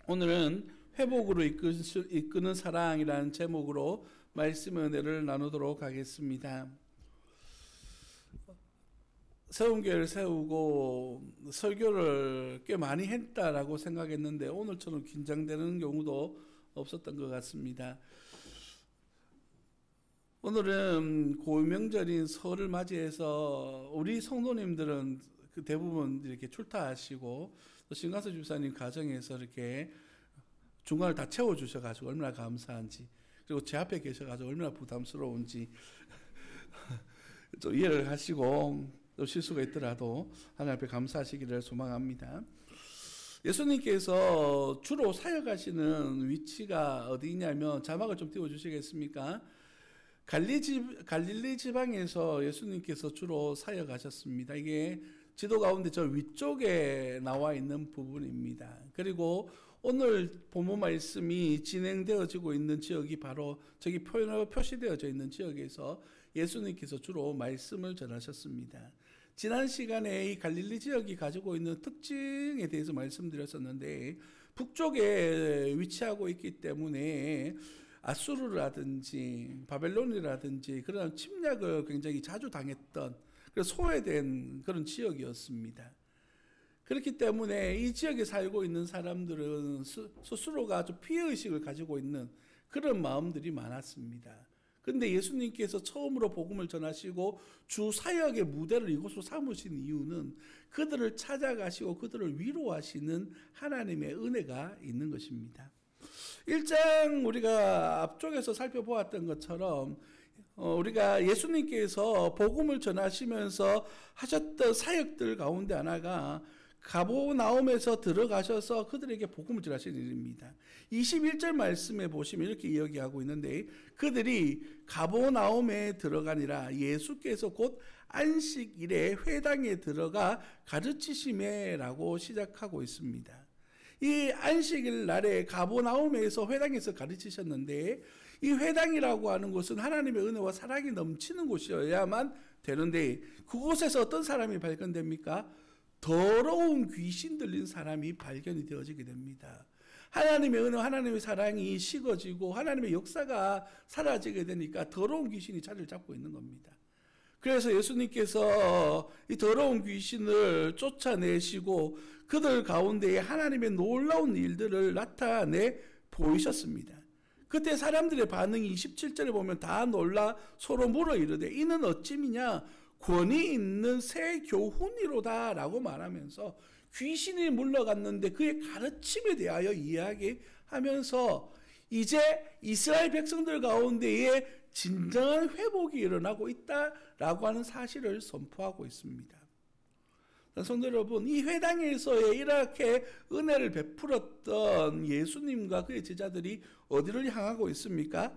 오늘은 회복으로 이끄는 사랑이라는 제목으로 말씀의 은혜를 나누도록 하겠습니다. 세움교회를 세우고 설교를 꽤 많이 했다라고 생각했는데 오늘처럼 긴장되는 경우도 없었던 것 같습니다. 오늘은 고유명절인 설을 맞이해서 우리 성도님들은 그 대부분 이렇게 출타하시고 또 신강서 집사님 가정에서 이렇게 중간을 다 채워주셔가지고 얼마나 감사한지, 그리고 제 앞에 계셔가지고 얼마나 부담스러운지 좀 이해를 하시고 또 실수가 있더라도 하나님 앞에 감사하시기를 소망합니다. 예수님께서 주로 사역하시는 위치가 어디냐면, 자막을 좀 띄워주시겠습니까? 갈릴리 지방에서 예수님께서 주로 사역하셨습니다. 이게 지도 가운데 저 위쪽에 나와 있는 부분입니다. 그리고 오늘 본문 말씀이 진행되어지고 있는 지역이 바로 저기 표시되어져 있는 지역에서 예수님께서 주로 말씀을 전하셨습니다. 지난 시간에 이 갈릴리 지역이 가지고 있는 특징에 대해서 말씀드렸었는데, 북쪽에 위치하고 있기 때문에 아수르라든지 바벨론이라든지 그런 침략을 굉장히 자주 당했던, 그래서 소외된 그런 지역이었습니다. 그렇기 때문에 이 지역에 살고 있는 사람들은 스스로가 아주 피해의식을 가지고 있는 그런 마음들이 많았습니다. 그런데 예수님께서 처음으로 복음을 전하시고 주 사역의 무대를 이곳으로 삼으신 이유는 그들을 찾아가시고 그들을 위로하시는 하나님의 은혜가 있는 것입니다. 1장 우리가 앞쪽에서 살펴보았던 것처럼 우리가 예수님께서 복음을 전하시면서 하셨던 사역들 가운데 하나가 가버나움에서 들어가셔서 그들에게 복음을 전하시는 일입니다. 21절 말씀에 보시면 이렇게 이야기하고 있는데, 그들이 가버나움에 들어가니라 예수께서 곧 안식일에 회당에 들어가 가르치시매라고 시작하고 있습니다. 이 안식일 날에 가버나움에서 회당에서 가르치셨는데, 이 회당이라고 하는 곳은 하나님의 은혜와 사랑이 넘치는 곳이어야만 되는데, 그곳에서 어떤 사람이 발견됩니까? 더러운 귀신 들린 사람이 발견이 되어지게 됩니다. 하나님의 은혜, 하나님의 사랑이 식어지고 하나님의 역사가 사라지게 되니까 더러운 귀신이 자리를 잡고 있는 겁니다. 그래서 예수님께서 이 더러운 귀신을 쫓아내시고 그들 가운데에 하나님의 놀라운 일들을 나타내 보이셨습니다. 그때 사람들의 반응이 27절에 보면 다 놀라 서로 물어 이르되 이는 어찌미냐 권위 있는 새 교훈이로다 라고 말하면서 귀신이 물러갔는데 그의 가르침에 대하여 이야기하면서 이제 이스라엘 백성들 가운데에 진정한 회복이 일어나고 있다라고 하는 사실을 선포하고 있습니다. 성도 여러분, 이 회당에서의 이렇게 은혜를 베풀었던 예수님과 그의 제자들이 어디를 향하고 있습니까?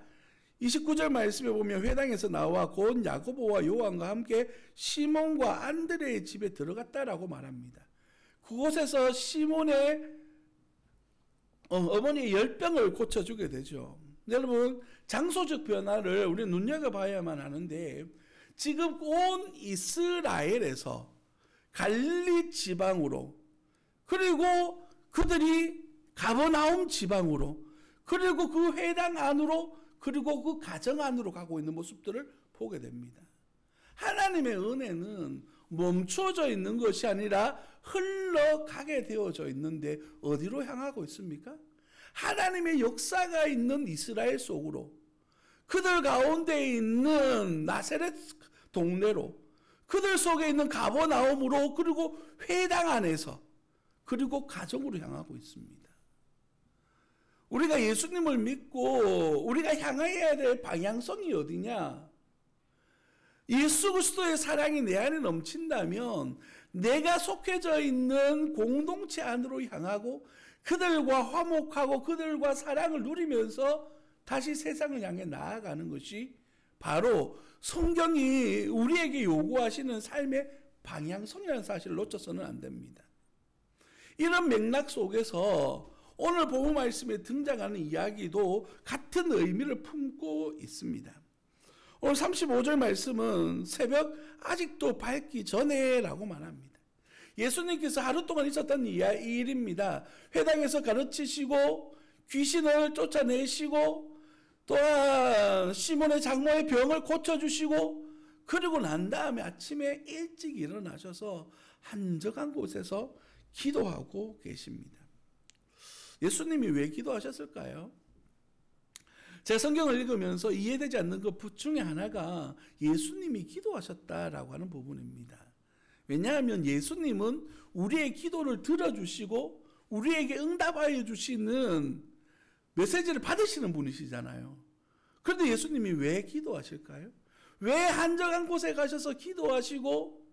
29절 말씀에 보면 회당에서 나와 곧 야고보와 요한과 함께 시몬과 안드레의 집에 들어갔다라고 말합니다. 그곳에서 시몬의 어머니의 열병을 고쳐주게 되죠. 여러분, 장소적 변화를 우리는 눈여겨봐야만 하는데, 지금 온 이스라엘에서 갈릴리 지방으로, 그리고 그들이 가버나움 지방으로, 그리고 그 회당 안으로, 그리고 그 가정 안으로 가고 있는 모습들을 보게 됩니다. 하나님의 은혜는 멈춰져 있는 것이 아니라 흘러가게 되어져 있는데 어디로 향하고 있습니까? 하나님의 역사가 있는 이스라엘 속으로, 그들 가운데 있는 나사렛 동네로, 그들 속에 있는 가버나움으로, 그리고 회당 안에서, 그리고 가정으로 향하고 있습니다. 우리가 예수님을 믿고 우리가 향해야 될 방향성이 어디냐? 예수 그리스도의 사랑이 내 안에 넘친다면 내가 속해져 있는 공동체 안으로 향하고 그들과 화목하고 그들과 사랑을 누리면서 다시 세상을 향해 나아가는 것이 바로 성경이 우리에게 요구하시는 삶의 방향성이라는 사실을 놓쳐서는 안 됩니다. 이런 맥락 속에서 오늘 복음 말씀에 등장하는 이야기도 같은 의미를 품고 있습니다. 오늘 35절 말씀은 새벽 아직도 밝기 전에 라고 말합니다. 예수님께서 하루 동안 있었던 이 일입니다. 회당에서 가르치시고 귀신을 쫓아내시고 또한 시몬의 장모의 병을 고쳐주시고 그리고 난 다음에 아침에 일찍 일어나셔서 한적한 곳에서 기도하고 계십니다. 예수님이 왜 기도하셨을까요? 제가 성경을 읽으면서 이해되지 않는 것 중에 하나가 예수님이 기도하셨다라고 하는 부분입니다. 왜냐하면 예수님은 우리의 기도를 들어주시고 우리에게 응답하여 주시는 메시지를 받으시는 분이시잖아요. 그런데 예수님이 왜 기도하실까요? 왜 한적한 곳에 가셔서 기도하시고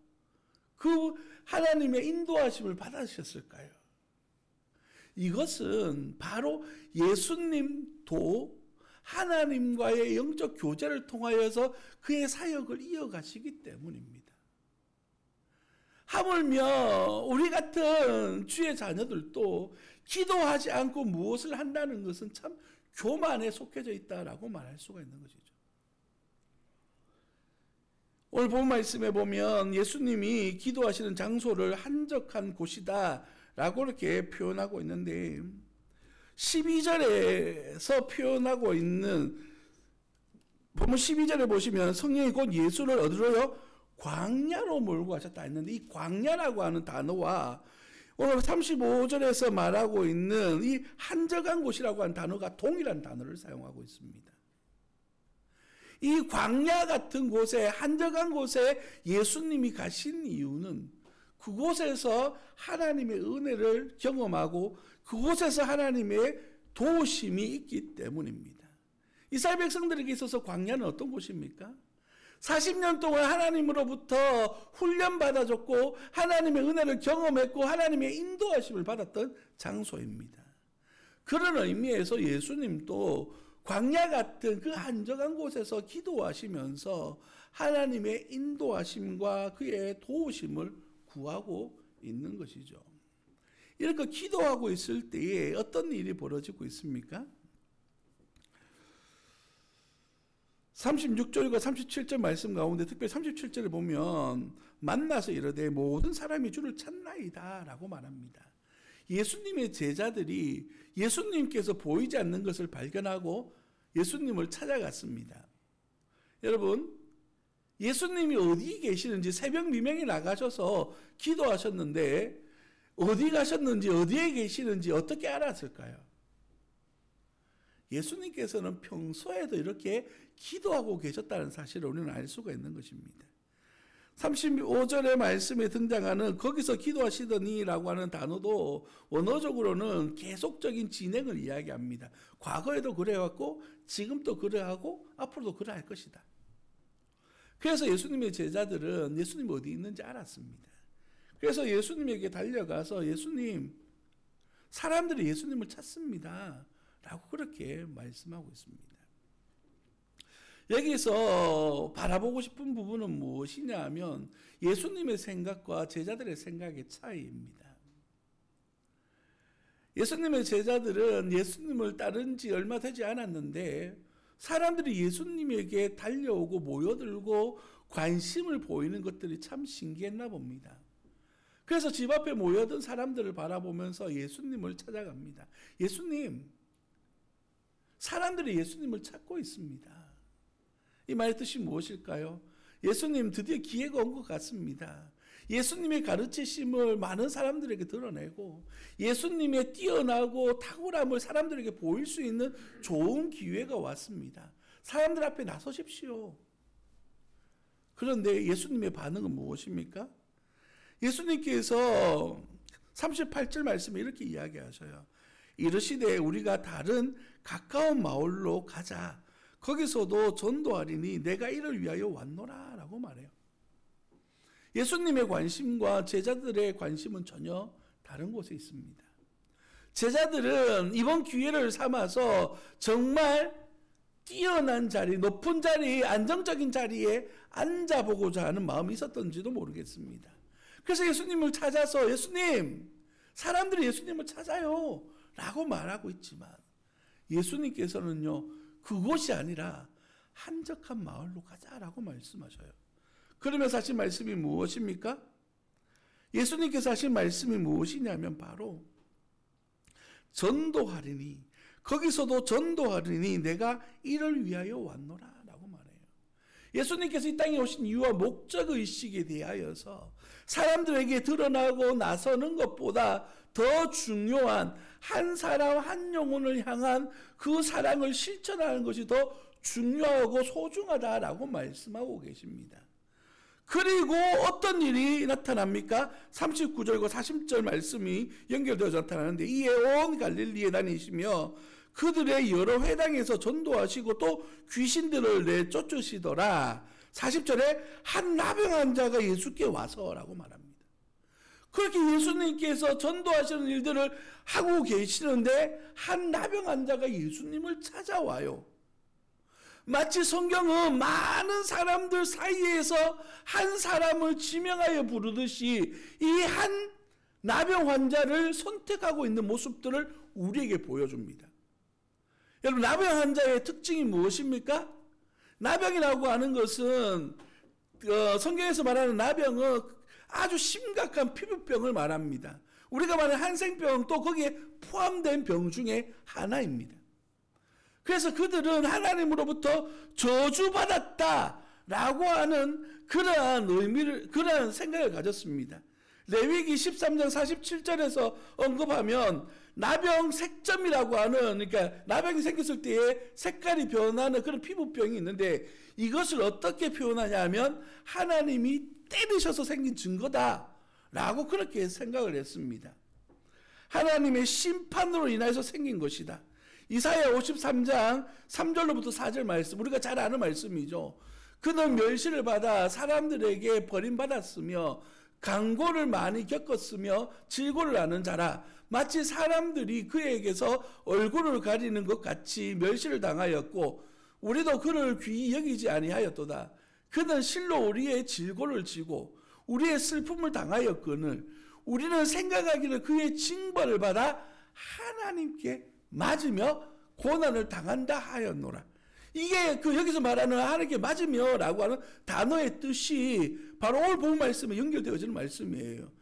그 하나님의 인도하심을 받으셨을까요? 이것은 바로 예수님도 하나님과의 영적 교제를 통하여서 그의 사역을 이어가시기 때문입니다. 하물며 우리 같은 주의 자녀들도 기도하지 않고 무엇을 한다는 것은 참 교만에 속해져 있다라고 말할 수가 있는 것이죠. 오늘 본 말씀에 보면 예수님이 기도하시는 장소를 한적한 곳이다 라고 이렇게 표현하고 있는데 12절에서 표현하고 있는 보면 12절에 보시면 성령이 곧 예수를 어디로요? 광야로 몰고 가셨다 했는데 이 광야라고 하는 단어와 오늘 35절에서 말하고 있는 이 한적한 곳이라고 하는 단어가 동일한 단어를 사용하고 있습니다. 이 광야 같은 곳에 한적한 곳에 예수님이 가신 이유는 그곳에서 하나님의 은혜를 경험하고 그곳에서 하나님의 도우심이 있기 때문입니다. 이스라엘 백성들에게 있어서 광야는 어떤 곳입니까? 40년 동안 하나님으로부터 훈련받아줬고 하나님의 은혜를 경험했고 하나님의 인도하심을 받았던 장소입니다. 그런 의미에서 예수님도 광야 같은 그 한적한 곳에서 기도하시면서 하나님의 인도하심과 그의 도우심을 구하고 있는 것이죠. 이렇게 기도하고 있을 때에 어떤 일이 벌어지고 있습니까? 36절과 37절 말씀 가운데 특별히 37절을 보면 만나서 이르되 모든 사람이 주를 찾나이다 라고 말합니다. 예수님의 제자들이 예수님께서 보이지 않는 것을 발견하고 예수님을 찾아갔습니다. 여러분, 예수님이 어디 계시는지 새벽 미명에 나가셔서 기도하셨는데 어디 가셨는지 어디에 계시는지 어떻게 알았을까요? 예수님께서는 평소에도 이렇게 기도하고 계셨다는 사실을 우리는 알 수가 있는 것입니다. 35절의 말씀에 등장하는 거기서 기도하시더니 라고 하는 단어도 원어적으로는 계속적인 진행을 이야기합니다. 과거에도 그래왔고 지금도 그래하고 앞으로도 그래할 것이다. 그래서 예수님의 제자들은 예수님이 어디 있는지 알았습니다. 그래서 예수님에게 달려가서 예수님, 사람들이 예수님을 찾습니다 라고 그렇게 말씀하고 있습니다. 여기서 바라보고 싶은 부분은 무엇이냐 하면 예수님의 생각과 제자들의 생각의 차이입니다. 예수님의 제자들은 예수님을 따른 지 얼마 되지 않았는데 사람들이 예수님에게 달려오고 모여들고 관심을 보이는 것들이 참 신기했나 봅니다. 그래서 집 앞에 모여든 사람들을 바라보면서 예수님을 찾아갑니다. 예수님, 사람들이 예수님을 찾고 있습니다. 이 말의 뜻이 무엇일까요? 예수님 드디어 기회가 온 것 같습니다. 예수님의 가르치심을 많은 사람들에게 드러내고 예수님의 뛰어나고 탁월함을 사람들에게 보일 수 있는 좋은 기회가 왔습니다. 사람들 앞에 나서십시오. 그런데 예수님의 반응은 무엇입니까? 예수님께서 38절 말씀에 이렇게 이야기하셔요. 이르시되 우리가 다른 가까운 마을로 가자. 거기서도 전도하리니 내가 이를 위하여 왔노라 라고 말해요. 예수님의 관심과 제자들의 관심은 전혀 다른 곳에 있습니다. 제자들은 이번 기회를 삼아서 정말 뛰어난 자리, 높은 자리, 안정적인 자리에 앉아보고자 하는 마음이 있었던지도 모르겠습니다. 그래서 예수님을 찾아서 예수님, 사람들이 예수님을 찾아요 라고 말하고 있지만 예수님께서는요, 그곳이 아니라 한적한 마을로 가자라고 말씀하셔요. 그러면 사실 말씀이 무엇입니까? 예수님께서 하신 말씀이 무엇이냐면 바로 전도하리니, 거기서도 전도하리니 내가 이를 위하여 왔노라 라고 말해요. 예수님께서 이 땅에 오신 이유와 목적의식에 대하여서 사람들에게 드러나고 나서는 것보다 더 중요한 한 사람 한 영혼을 향한 그 사랑을 실천하는 것이 더 중요하고 소중하다라고 말씀하고 계십니다. 그리고 어떤 일이 나타납니까? 39절과 40절 말씀이 연결되어서 나타나는데, 이에 온 갈릴리에 다니시며 그들의 여러 회당에서 전도하시고 또 귀신들을 내쫓으시더라. 40절에 한 나병한 자가 예수께 와서라고 말합니다. 그렇게 예수님께서 전도하시는 일들을 하고 계시는데 한 나병한 자가 예수님을 찾아와요. 마치 성경은 많은 사람들 사이에서 한 사람을 지명하여 부르듯이 이 한 나병 환자를 선택하고 있는 모습들을 우리에게 보여줍니다. 여러분, 나병 환자의 특징이 무엇입니까? 나병이라고 하는 것은 성경에서 말하는 나병은 아주 심각한 피부병을 말합니다. 우리가 말하는 한센병 또 거기에 포함된 병 중에 하나입니다. 그래서 그들은 하나님으로부터 저주받았다라고 하는 그러한 생각을 가졌습니다. 레위기 13장 47절에서 언급하면 나병 색점이라고 하는, 그러니까 나병이 생겼을 때에 색깔이 변하는 그런 피부병이 있는데, 이것을 어떻게 표현하냐 하면 하나님이 때리셔서 생긴 증거다라고 그렇게 생각을 했습니다. 하나님의 심판으로 인해서 생긴 것이다. 이사야 53장 3절로부터 4절 말씀, 우리가 잘 아는 말씀이죠. 그는 멸시를 받아 사람들에게 버림받았으며 강고를 많이 겪었으며 질고를 하는 자라. 마치 사람들이 그에게서 얼굴을 가리는 것 같이 멸시를 당하였고 우리도 그를 귀히 여기지 아니하였도다. 그는 실로 우리의 질고를 지고 우리의 슬픔을 당하였거늘 우리는 생각하기를 그의 징벌을 받아 하나님께 맞으며 고난을 당한다 하였노라. 이게 여기서 말하는 하나님께 맞으며 라고 하는 단어의 뜻이 바로 오늘 본 말씀에 연결되어지는 말씀이에요.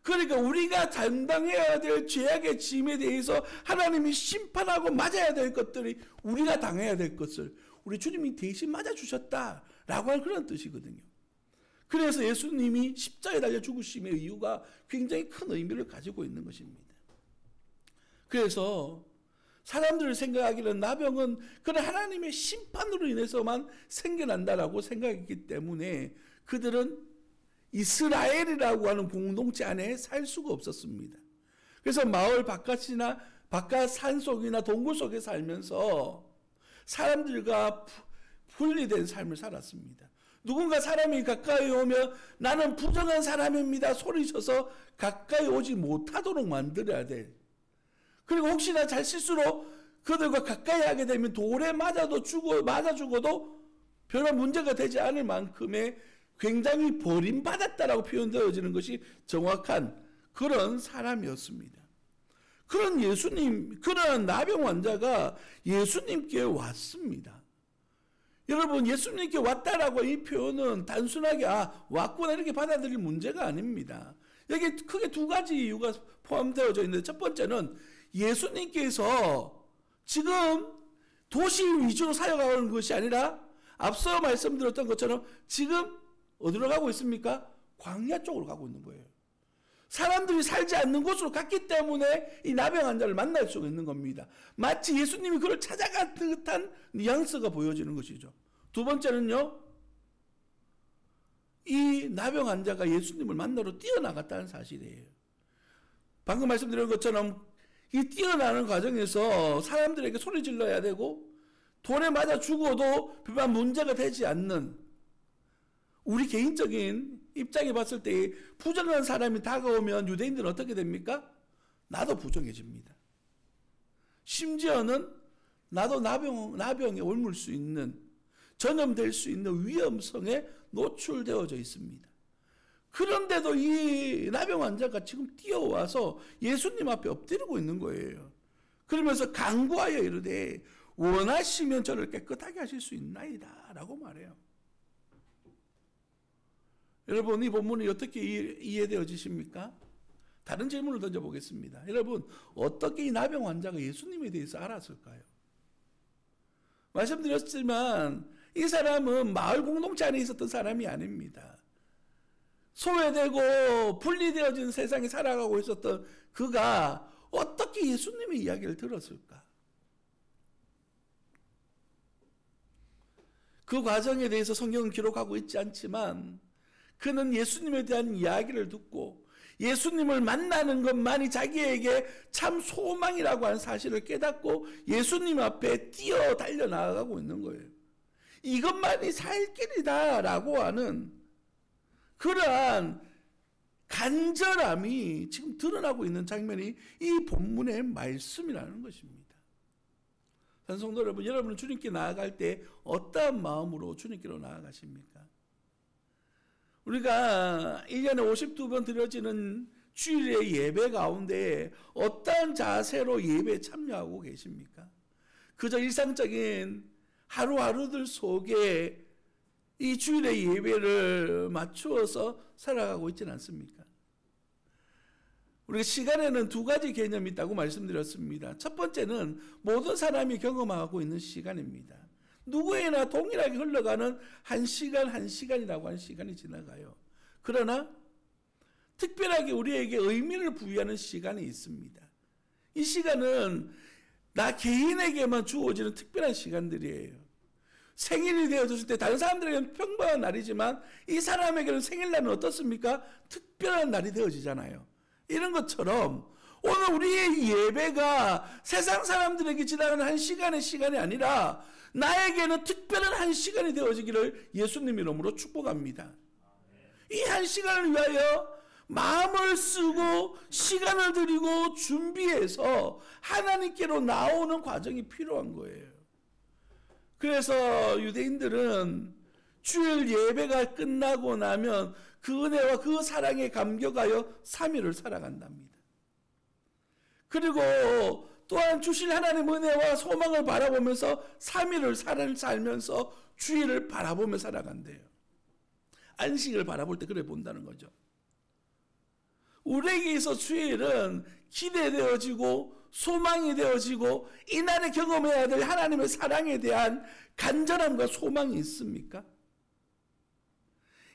그러니까 우리가 담당해야 될 죄악의 짐에 대해서 하나님이 심판하고 맞아야 될 것들이, 우리가 당해야 될 것을 우리 주님이 대신 맞아주셨다라고 하는 그런 뜻이거든요. 그래서 예수님이 십자가에 달려 죽으심의 이유가 굉장히 큰 의미를 가지고 있는 것입니다. 그래서 사람들을 생각하기는 나병은 그런 하나님의 심판으로 인해서만 생겨난다라고 생각했기 때문에 그들은 이스라엘이라고 하는 공동체 안에 살 수가 없었습니다. 그래서 마을 바깥이나 바깥 산속이나 동굴 속에 살면서 사람들과 분리된 삶을 살았습니다. 누군가 사람이 가까이 오면 나는 부정한 사람입니다 소리쳐서 가까이 오지 못하도록 만들어야 돼. 그리고 혹시나 잘 실수로 그들과 가까이 하게 되면 돌에 맞아 죽어도 별반 문제가 되지 않을 만큼의 굉장히 버림받았다라고 표현되어지는 것이 정확한 그런 사람이었습니다. 그런 나병 환자가 예수님께 왔습니다. 여러분, 예수님께 왔다라고 이 표현은 단순하게 왔구나 이렇게 받아들일 문제가 아닙니다. 여기 크게 두 가지 이유가 포함되어져 있는데, 첫 번째는 예수님께서 지금 도시 위주로 사역하는 것이 아니라 앞서 말씀드렸던 것처럼 지금 어디로 가고 있습니까? 광야 쪽으로 가고 있는 거예요. 사람들이 살지 않는 곳으로 갔기 때문에 이 나병 환자를 만날 수가 있는 겁니다. 마치 예수님이 그를 찾아간 듯한 뉘앙스가 보여지는 것이죠. 두 번째는요, 이 나병 환자가 예수님을 만나러 뛰어나갔다는 사실이에요. 방금 말씀드린 것처럼 이 뛰어나는 과정에서 사람들에게 소리 질러야 되고 돌에 맞아 죽어도 별반 문제가 되지 않는, 우리 개인적인 입장에 봤을 때 부정한 사람이 다가오면 유대인들은 어떻게 됩니까? 나도 부정해집니다. 심지어는 나도 나병에 옮을 수 있는, 전염될 수 있는 위험성에 노출되어져 있습니다. 그런데도 이 나병 환자가 지금 뛰어와서 예수님 앞에 엎드리고 있는 거예요. 그러면서 간구하여 이르되 원하시면 저를 깨끗하게 하실 수 있나이다 라고 말해요. 여러분, 이 본문이 어떻게 이해되어지십니까? 다른 질문을 던져보겠습니다. 여러분, 어떻게 이 나병 환자가 예수님에 대해서 알았을까요? 말씀드렸지만 이 사람은 마을 공동체 안에 있었던 사람이 아닙니다. 소외되고 분리되어진 세상에 살아가고 있었던 그가 어떻게 예수님의 이야기를 들었을까? 그 과정에 대해서 성경은 기록하고 있지 않지만 그는 예수님에 대한 이야기를 듣고 예수님을 만나는 것만이 자기에게 참 소망이라고 하는 사실을 깨닫고 예수님 앞에 뛰어 달려 나아가고 있는 거예요. 이것만이 살 길이다라고 하는 그러한 간절함이 지금 드러나고 있는 장면이 이 본문의 말씀이라는 것입니다. 성도 여러분, 여러분은 주님께 나아갈 때 어떠한 마음으로 주님께로 나아가십니까? 우리가 1년에 52번 드려지는 주일의 예배 가운데 어떠한 자세로 예배에 참여하고 계십니까? 그저 일상적인 하루하루들 속에 이 주일의 예배를 맞추어서 살아가고 있지는 않습니까? 우리가 시간에는 두 가지 개념이 있다고 말씀드렸습니다. 첫 번째는 모든 사람이 경험하고 있는 시간입니다. 누구에나 동일하게 흘러가는 한 시간이라고 하는 시간이 지나가요. 그러나 특별하게 우리에게 의미를 부여하는 시간이 있습니다. 이 시간은 나 개인에게만 주어지는 특별한 시간들이에요. 생일이 되어졌을 때 다른 사람들에게는 평범한 날이지만 이 사람에게는 생일날은 어떻습니까? 특별한 날이 되어지잖아요. 이런 것처럼 오늘 우리의 예배가 세상 사람들에게 지나가는 한 시간의 시간이 아니라 나에게는 특별한 한 시간이 되어지기를 예수님 이름으로 축복합니다. 이 한 시간을 위하여 마음을 쓰고 시간을 들이고 준비해서 하나님께로 나오는 과정이 필요한 거예요. 그래서 유대인들은 주일 예배가 끝나고 나면 그 은혜와 그 사랑에 감격하여 3일을 살아간답니다. 그리고 또한 주실 하나님의 은혜와 소망을 바라보면서 3일을 살면서 주일을 바라보며 살아간대요. 안식을 바라볼 때 그래 본다는 거죠. 우리에게 있어 주일은 기대되어지고 소망이 되어지고 이날에 경험해야 될 하나님의 사랑에 대한 간절함과 소망이 있습니까?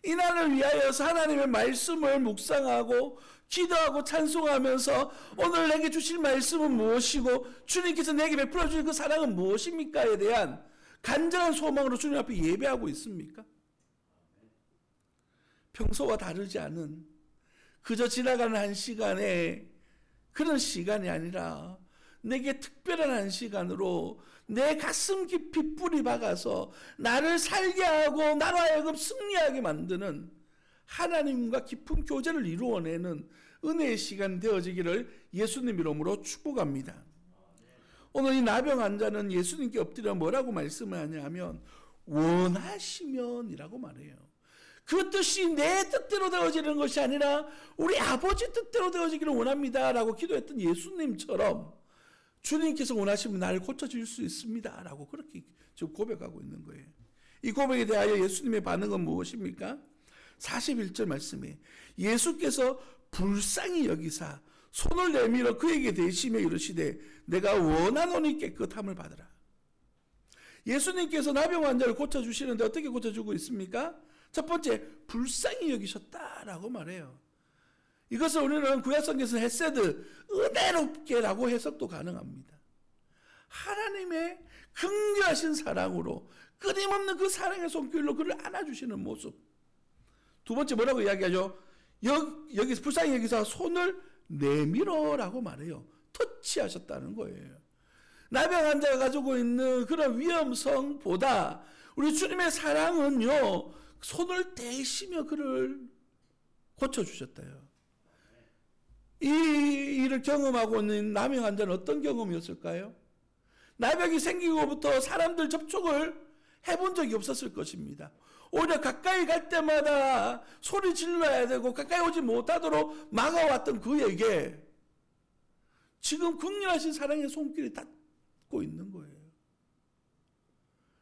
이날을 위하여서 하나님의 말씀을 묵상하고 기도하고 찬송하면서 오늘 내게 주실 말씀은 무엇이고 주님께서 내게 베풀어 주실 그 사랑은 무엇입니까에 대한 간절한 소망으로 주님 앞에 예배하고 있습니까? 평소와 다르지 않은 그저 지나가는 한 시간에 그런 시간이 아니라 내게 특별한 한 시간으로 내 가슴 깊이 뿌리 박아서 나를 살게 하고 나로 하여금 승리하게 만드는 하나님과 깊은 교제를 이루어내는 은혜의 시간 되어지기를 예수님 이름으로 축복합니다. 오늘 이 나병 환자는 예수님께 엎드려 뭐라고 말씀을 하냐면 원하시면이라고 말해요. 그 뜻이 내 뜻대로 되어지는 것이 아니라 우리 아버지 뜻대로 되어지기를 원합니다 라고 기도했던 예수님처럼 주님께서 원하시면 나를 고쳐줄 수 있습니다 라고 그렇게 지금 고백하고 있는 거예요. 이 고백에 대하여 예수님의 반응은 무엇입니까? 41절 말씀에 예수께서 불쌍히 여기사 손을 내밀어 그에게 대시며 이르시되 내가 원하노니 깨끗함을 받으라. 예수님께서 나병 환자를 고쳐주시는데 어떻게 고쳐주고 있습니까? 첫 번째, 불쌍히 여기셨다라고 말해요. 이것을 우리는 구약성경에서 헤세드, 은혜롭게라고 해석도 가능합니다. 하나님의 긍휼하신 사랑으로 끊임없는 그 사랑의 손길로 그를 안아주시는 모습. 두 번째 뭐라고 이야기하죠? 여기서 불쌍히 여기서 손을 내밀어라고 말해요. 터치하셨다는 거예요. 나병 환자가 가지고 있는 그런 위험성보다 우리 주님의 사랑은요, 손을 대시며 그를 고쳐주셨대요. 이 일을 경험하고 있는 나병 환자는 어떤 경험이었을까요? 나병이 생기고부터 사람들 접촉을 해본 적이 없었을 것입니다. 오히려 가까이 갈 때마다 소리 질러야 되고 가까이 오지 못하도록 막아왔던 그에게 지금 긍휼하신 사랑의 손길이 닿고 있는 거예요.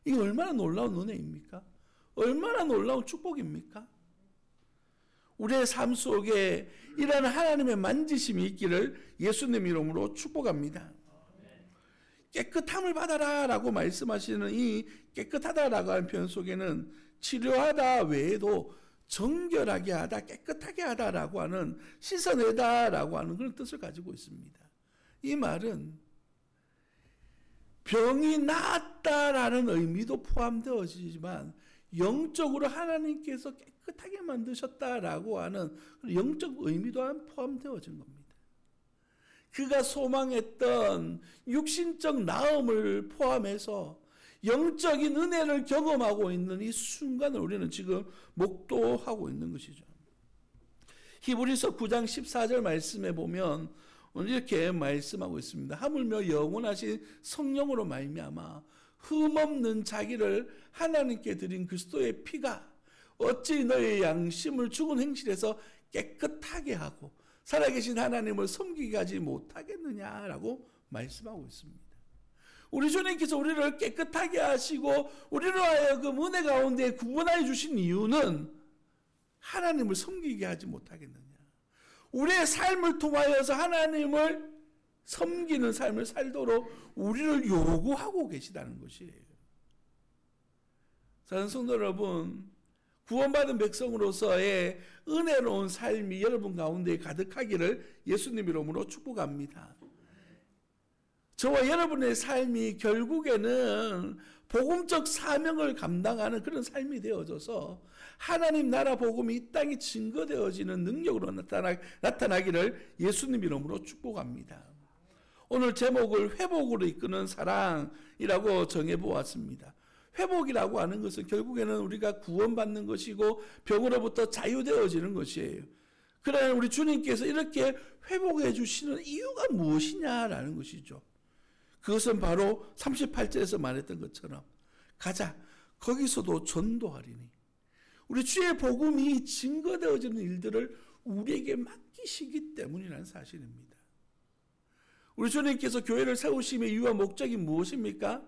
이게 얼마나 놀라운 은혜입니까? 얼마나 놀라운 축복입니까? 우리의 삶 속에 이러한 하나님의 만지심이 있기를 예수님 이름으로 축복합니다. 깨끗함을 받아라 라고 말씀하시는 이 깨끗하다라고 하는 표현 속에는 치료하다 외에도 정결하게 하다, 깨끗하게 하다라고 하는, 씻어내다라고 하는 그런 뜻을 가지고 있습니다. 이 말은 병이 나았다라는 의미도 포함되어지지만 영적으로 하나님께서 깨끗하게 만드셨다라고 하는 영적 의미도 포함되어진 겁니다. 그가 소망했던 육신적 나음을 포함해서 영적인 은혜를 경험하고 있는 이 순간을 우리는 지금 목도하고 있는 것이죠. 히브리서 9장 14절 말씀에 보면 오늘 이렇게 말씀하고 있습니다. 하물며 영원하신 성령으로 말미암아 흠없는 자기를 하나님께 드린 그리스도의 피가 어찌 너의 양심을 죽은 행실에서 깨끗하게 하고 살아계신 하나님을 섬기게 하지 못하겠느냐라고 말씀하고 있습니다. 우리 주님께서 우리를 깨끗하게 하시고 우리로 하여금 은혜 가운데 구원하여 주신 이유는 하나님을 섬기게 하지 못하겠느냐, 우리의 삶을 통하여서 하나님을 섬기는 삶을 살도록 우리를 요구하고 계시다는 것이에요. 사랑하는 성도 여러분, 구원받은 백성으로서의 은혜로운 삶이 여러분 가운데 가득하기를 예수님 이름으로 축복합니다. 저와 여러분의 삶이 결국에는 복음적 사명을 감당하는 그런 삶이 되어져서 하나님 나라 복음이 이 땅에 증거되어지는 능력으로 나타나기를 예수님 이름으로 축복합니다. 오늘 제목을 회복으로 이끄는 사랑이라고 정해보았습니다. 회복이라고 하는 것은 결국에는 우리가 구원받는 것이고 병으로부터 자유되어지는 것이에요. 그러나 우리 주님께서 이렇게 회복해 주시는 이유가 무엇이냐라는 것이죠. 그것은 바로 38절에서 말했던 것처럼 가자, 거기서도 전도하리니. 우리 주의 복음이 증거되어지는 일들을 우리에게 맡기시기 때문이라는 사실입니다. 우리 주님께서 교회를 세우심의 이유와 목적이 무엇입니까?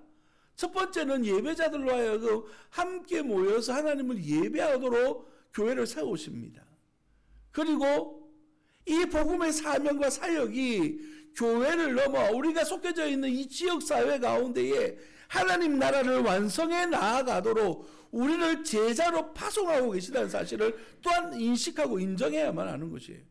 첫 번째는 예배자들로 하여금 함께 모여서 하나님을 예배하도록 교회를 세우십니다. 그리고 이 복음의 사명과 사역이 교회를 넘어 우리가 속해져 있는 이 지역사회 가운데에 하나님 나라를 완성해 나아가도록 우리를 제자로 파송하고 계시다는 사실을 또한 인식하고 인정해야만 하는 것이에요.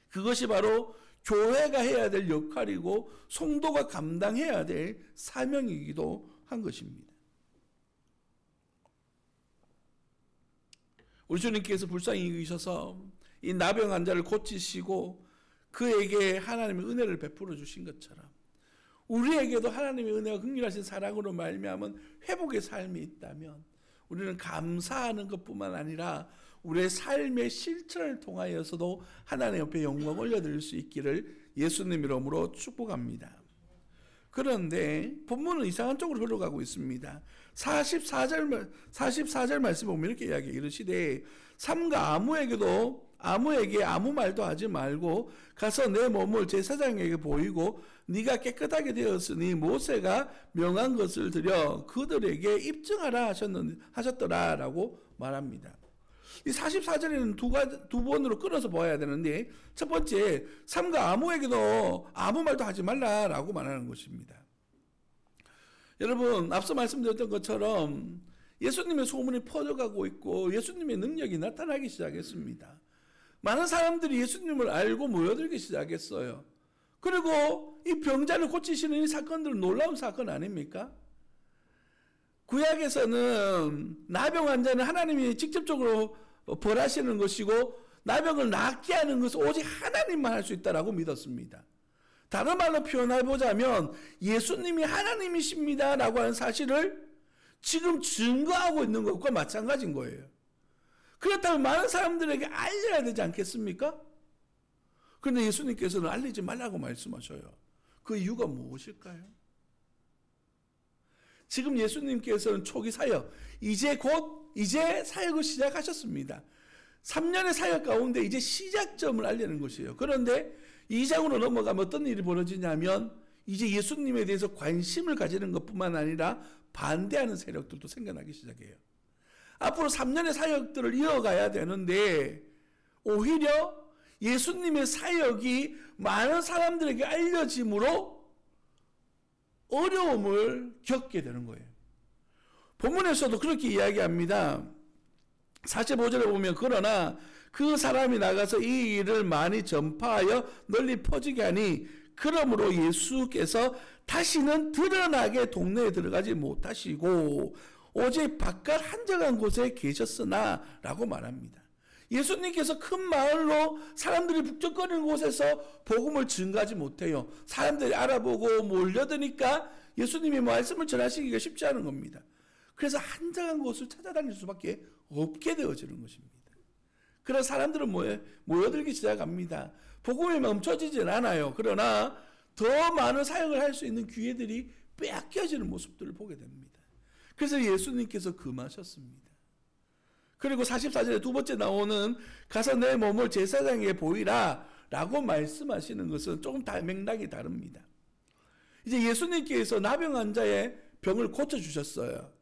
그것이 바로 교회가 해야 될 역할이고 성도가 감당해야 될 사명이기도 한 것입니다. 우리 주님께서 불쌍히 여기셔서 이 나병 환자를 고치시고 그에게 하나님의 은혜를 베풀어 주신 것처럼 우리에게도 하나님의 은혜와 긍휼하신 사랑으로 말미암은 회복의 삶이 있다면 우리는 감사하는 것뿐만 아니라 우리의 삶의 실천을 통하여서도 하나님 옆에 영광을 올려드릴 수 있기를 예수님 이름으로 축복합니다. 그런데 본문은 이상한 쪽으로 흘러가고 있습니다. 44절 말씀 보면 이렇게 이야기해 이르시되 삼가 아무에게 아무 말도 하지 말고 가서 내 몸을 제사장에게 보이고 네가 깨끗하게 되었으니 모세가 명한 것을 드려 그들에게 입증하라 하셨더라라고 말합니다. 이 44절에는 두 번으로 끊어서 보아야 되는데 첫 번째, 삼가 아무에게도 아무 말도 하지 말라라고 말하는 것입니다. 여러분, 앞서 말씀드렸던 것처럼 예수님의 소문이 퍼져가고 있고 예수님의 능력이 나타나기 시작했습니다. 많은 사람들이 예수님을 알고 모여들기 시작했어요. 그리고 이 병자를 고치시는 이 사건들은 놀라운 사건 아닙니까? 구약에서는 나병 환자는 하나님이 직접적으로 벌하시는 것이고 나병을 낫게 하는 것은 오직 하나님만 할 수 있다라고 믿었습니다. 다른 말로 표현해보자면 예수님이 하나님이십니다 라고 하는 사실을 지금 증거하고 있는 것과 마찬가지인 거예요. 그렇다면 많은 사람들에게 알려야 되지 않겠습니까? 그런데 예수님께서는 알리지 말라고 말씀하셔요. 그 이유가 무엇일까요? 지금 예수님께서는 초기 사역, 이제 사역을 시작하셨습니다. 3년의 사역 가운데 이제 시작점을 알리는 것이에요. 그런데 2장으로 넘어가면 어떤 일이 벌어지냐면 이제 예수님에 대해서 관심을 가지는 것뿐만 아니라 반대하는 세력들도 생겨나기 시작해요. 앞으로 3년의 사역들을 이어가야 되는데 오히려 예수님의 사역이 많은 사람들에게 알려짐으로 어려움을 겪게 되는 거예요. 본문에서도 그렇게 이야기합니다. 45절에 보면 그러나 그 사람이 나가서 이 일을 많이 전파하여 널리 퍼지게 하니 그러므로 예수께서 다시는 드러나게 동네에 들어가지 못하시고 오직 바깥 한적한 곳에 계셨으나 라고 말합니다. 예수님께서 큰 마을로 사람들이 북적거리는 곳에서 복음을 증가하지 못해요. 사람들이 알아보고 몰려드니까 예수님이 말씀을 전하시기가 쉽지 않은 겁니다. 그래서 한적한 곳을 찾아다닐 수밖에 없게 되어지는 것입니다. 그래서 사람들은 모여들기 시작합니다. 복음이 멈춰지진 않아요. 그러나 더 많은 사역을 할 수 있는 기회들이 빼앗겨지는 모습들을 보게 됩니다. 그래서 예수님께서 금하셨습니다. 그리고 44절에 두 번째 나오는 가서 내 몸을 제사장에게 보이라 라고 말씀하시는 것은 조금 맥락이 다릅니다. 이제 예수님께서 나병 환자의 병을 고쳐주셨어요.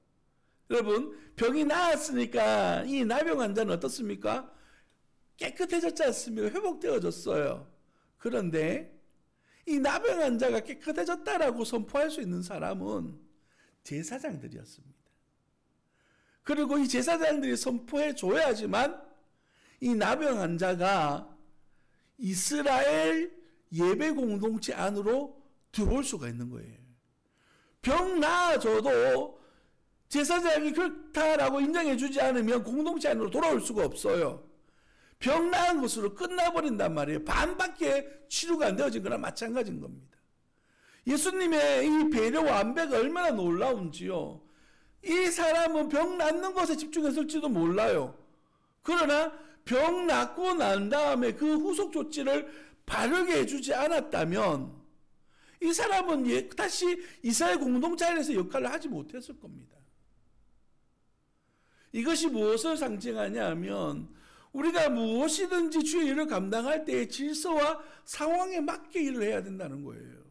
여러분, 병이 나았으니까 이 나병 환자는 어떻습니까? 깨끗해졌지 않습니까? 회복되어졌어요. 그런데 이 나병 환자가 깨끗해졌다라고 선포할 수 있는 사람은 제사장들이었습니다. 그리고 이 제사장들이 선포해 줘야지만 이 나병 환자가 이스라엘 예배 공동체 안으로 들어올 수가 있는 거예요. 병 나아져도 제사장이 그렇다라고 인정해 주지 않으면 공동체 안으로 돌아올 수가 없어요. 병 나은 것으로 끝나버린단 말이에요. 반밖에 치료가 안 되어진 거나 마찬가지인 겁니다. 예수님의 이 배려와 안배가 얼마나 놀라운지요. 이 사람은 병 낫는 것에 집중했을지도 몰라요. 그러나 병 낫고 난 다음에 그 후속 조치를 바르게 해주지 않았다면 이 사람은 다시 이스라엘 공동체 안에서 역할을 하지 못했을 겁니다. 이것이 무엇을 상징하냐 하면 우리가 무엇이든지 주의 일을 감당할 때의 질서와 상황에 맞게 일을 해야 된다는 거예요.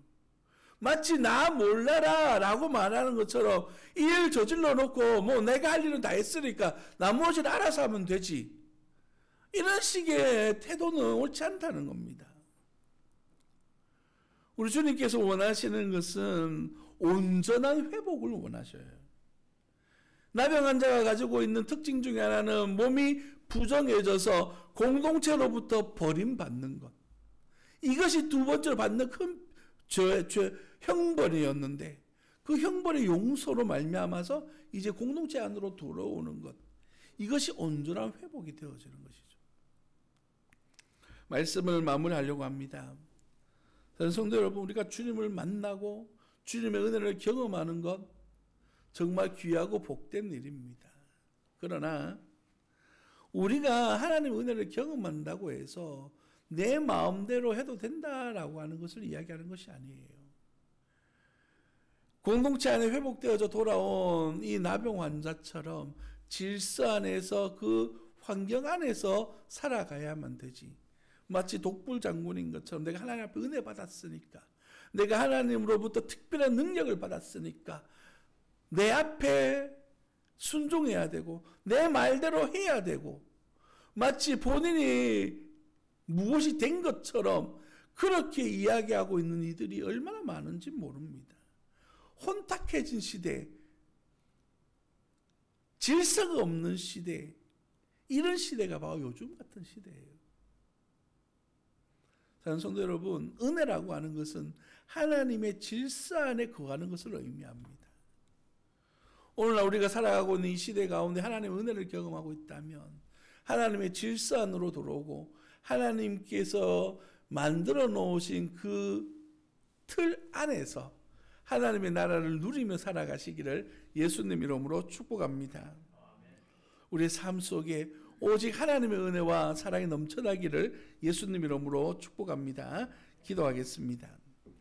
마치 나 몰라라 라고 말하는 것처럼 이 일 저질러 놓고 뭐 내가 할 일은 다 했으니까 나머지는 알아서 하면 되지. 이런 식의 태도는 옳지 않다는 겁니다. 우리 주님께서 원하시는 것은 온전한 회복을 원하셔요. 나병 환자가 가지고 있는 특징 중에 하나는 몸이 부정해져서 공동체로부터 버림받는 것. 이것이 두 번째로 받는 큰 형벌이었는데 그 형벌의 용서로 말미암아서 이제 공동체 안으로 들어오는 것. 이것이 온전한 회복이 되어지는 것이죠. 말씀을 마무리하려고 합니다. 성도 여러분, 우리가 주님을 만나고 주님의 은혜를 경험하는 것 정말 귀하고 복된 일입니다. 그러나 우리가 하나님의 은혜를 경험한다고 해서 내 마음대로 해도 된다라고 하는 것을 이야기하는 것이 아니에요. 공동체 안에 회복되어져 돌아온 이 나병 환자처럼 질서 안에서 그 환경 안에서 살아가야만 되지. 마치 독불 장군인 것처럼 내가 하나님 앞에 은혜 받았으니까, 내가 하나님으로부터 특별한 능력을 받았으니까 내 앞에 순종해야 되고 내 말대로 해야 되고 마치 본인이 무엇이 된 것처럼 그렇게 이야기하고 있는 이들이 얼마나 많은지 모릅니다. 혼탁해진 시대, 질서가 없는 시대, 이런 시대가 바로 요즘 같은 시대예요. 사랑하는 성도 여러분, 은혜라고 하는 것은 하나님의 질서 안에 거하는 것을 의미합니다. 오늘날 우리가 살아가고 있는 이 시대 가운데 하나님의 은혜를 경험하고 있다면 하나님의 질서 안으로 들어오고 하나님께서 만들어 놓으신 그 틀 안에서 하나님의 나라를 누리며 살아가시기를 예수님 이름으로 축복합니다. 우리의 삶 속에 오직 하나님의 은혜와 사랑이 넘쳐나기를 예수님 이름으로 축복합니다. 기도하겠습니다.